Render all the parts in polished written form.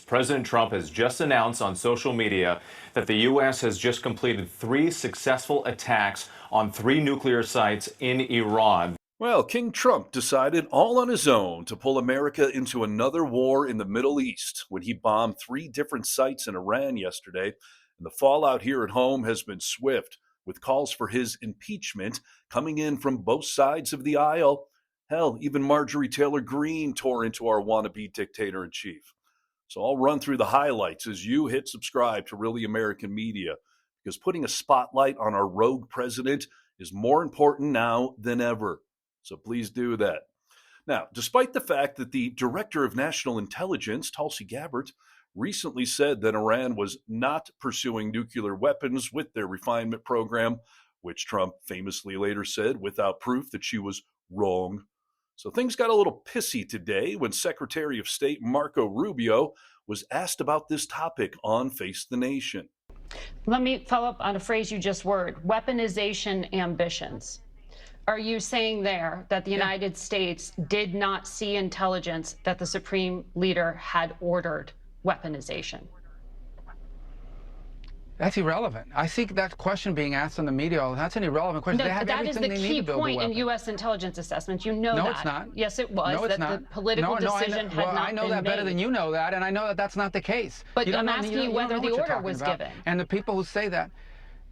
President Trump has just announced on social media that the U.S. has just completed 3 successful attacks on 3 nuclear sites in Iran. Well, King Trump decided all on his own to pull America into another war in the Middle East when he bombed 3 different sites in Iran yesterday. And the fallout here at home has been swift, with calls for his impeachment coming in from both sides of the aisle. Hell, even Marjorie Taylor Greene tore into our wannabe dictator-in-chief. So I'll run through the highlights as you hit subscribe to Really American Media, because putting a spotlight on our rogue president is more important now than ever. So please do that. Now, despite the fact that the Director of National Intelligence, Tulsi Gabbard, recently said that Iran was not pursuing nuclear weapons with their refinement program, which Trump famously later said without proof that she was wrong. So things got a little pissy today when Secretary of State Marco Rubio was asked about this topic on Face the Nation. Let me follow up on a phrase you just word, weaponization ambitions. Are you saying there that the United States did not see intelligence that the Supreme Leader had ordered weaponization? That's irrelevant. I think that question being asked in the media, that's an irrelevant question. No, they have that is the key point in U.S. intelligence assessments. You know that. No, it's not. Yes, it was. No, it's that not. The political decision had not been made. I know that better than you know that, and I know that that's not the case. But I'm asking you whether the order was given. And the people who say that,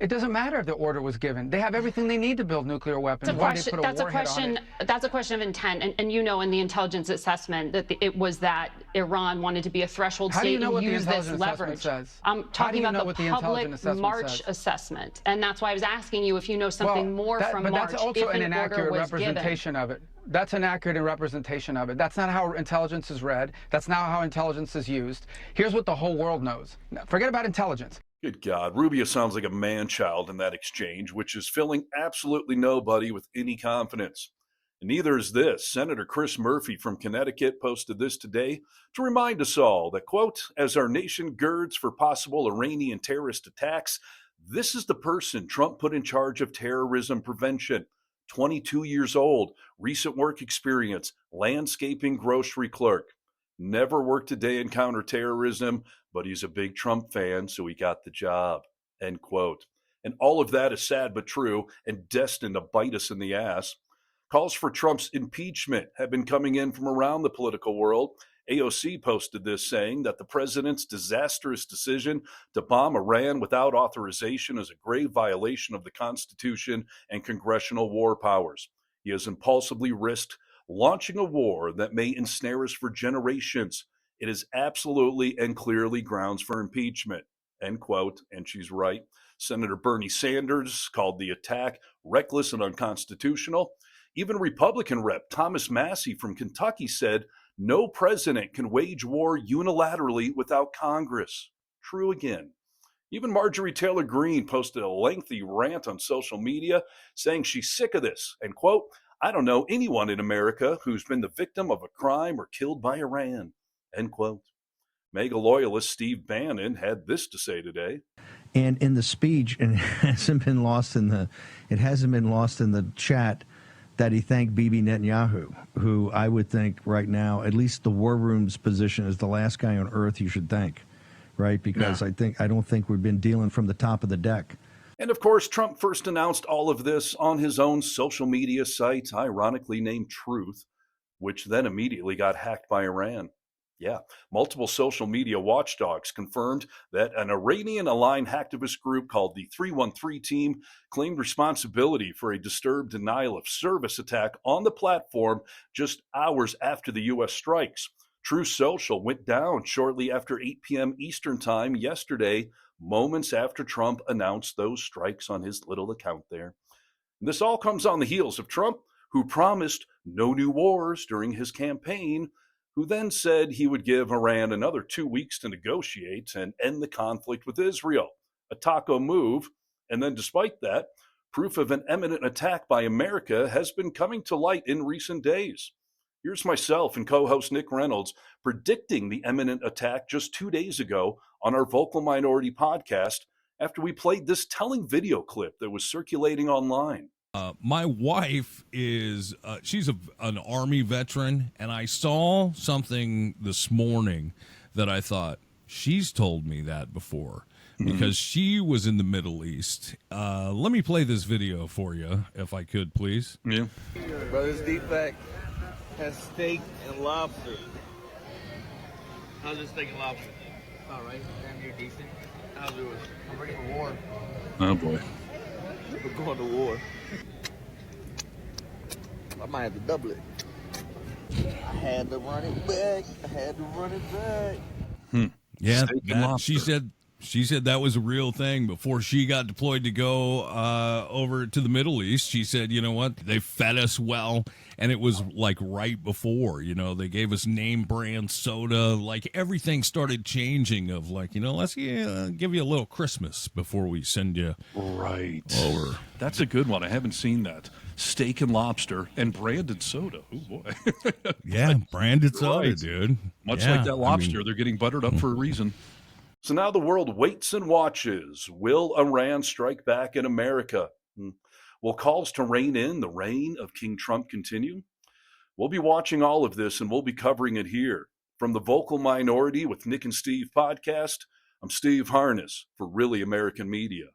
it doesn't matter if the order was given. They have everything they need to build nuclear weapons. That's a question of intent. And you know in the intelligence assessment that it was that Iran wanted to be a threshold state and use this leverage. I'm talking about the public March assessment. And that's why I was asking you if you know something more from March. But that's also an inaccurate representation of it. That's an accurate representation of it. That's not how intelligence is read. That's not how intelligence is used. Here's what the whole world knows. Forget about intelligence. Good God, Rubio sounds like a man-child in that exchange, which is filling absolutely nobody with any confidence. And neither is this. Senator Chris Murphy from Connecticut posted this today to remind us all that, quote, as our nation girds for possible Iranian terrorist attacks, this is the person Trump put in charge of terrorism prevention. 22 years old, recent work experience, landscaping grocery clerk. Never worked a day in counterterrorism, but he's a big Trump fan, so he got the job, end quote. And all of that is sad but true and destined to bite us in the ass. Calls for Trump's impeachment have been coming in from around the political world. AOC posted this saying that the president's disastrous decision to bomb Iran without authorization is a grave violation of the Constitution and congressional war powers. He has impulsively risked launching a war that may ensnare us for generations. It is absolutely and clearly grounds for impeachment, end quote. And she's right. Senator Bernie Sanders called the attack reckless and unconstitutional. Even Republican Rep Thomas Massey from Kentucky said, no president can wage war unilaterally without Congress. True again. Even Marjorie Taylor Greene posted a lengthy rant on social media saying she's sick of this, and quote, I don't know anyone in America who's been the victim of a crime or killed by Iran, end quote. MAGA loyalist Steve Bannon had this to say today. And in the speech, and it hasn't been lost in the chat, that he thanked Bibi Netanyahu, who I would think right now, at least the war room's position is the last guy on earth you should thank, right? Because I don't think we've been dealing from the top of the deck. And of course, Trump first announced all of this on his own social media site, ironically named Truth, which then immediately got hacked by Iran. Yeah, multiple social media watchdogs confirmed that an Iranian-aligned hacktivist group called the 313 Team claimed responsibility for a disturbed denial of service attack on the platform just hours after the U.S. strikes. Truth Social went down shortly after 8 p.m. Eastern Time yesterday, moments after Trump announced those strikes on his little account there. And this all comes on the heels of Trump, who promised no new wars during his campaign, who then said he would give Iran another 2 weeks to negotiate and end the conflict with Israel, a taco move. And then despite that, proof of an imminent attack by America has been coming to light in recent days. Here's myself and co-host Nick Reynolds predicting the imminent attack just 2 days ago on our Vocal Minority podcast after we played this telling video clip that was circulating online. My wife is, she's an Army veteran, and I saw something this morning that I thought, she's told me that before because she was in the Middle East. Let me play this video for you, if I could, please. Yeah. Brothers Defect has steak and lobster. How's your steak and lobster? All right, damn near decent. How's yours? I'm ready for war. Oh, boy. We're going to war. I might have to double it. I had to run it back. Yeah, Steak and lobster. She said that was a real thing before she got deployed to go over to the Middle East. She said, you know what? They fed us well, and it was like right before, they gave us name brand soda. Like everything started changing of like, let's give you a little Christmas before we send you right over. That's a good one. I haven't seen that. Steak and lobster and branded soda. Oh, boy. Yeah, branded soda, dude. Much like that lobster, they're getting buttered up for a reason. So now the world waits and watches. Will Iran strike back in America? Will calls to rein in the reign of King Trump continue? We'll be watching all of this, and we'll be covering it here. From the Vocal Minority with Nick and Steve podcast, I'm Steve Harness for Really American Media.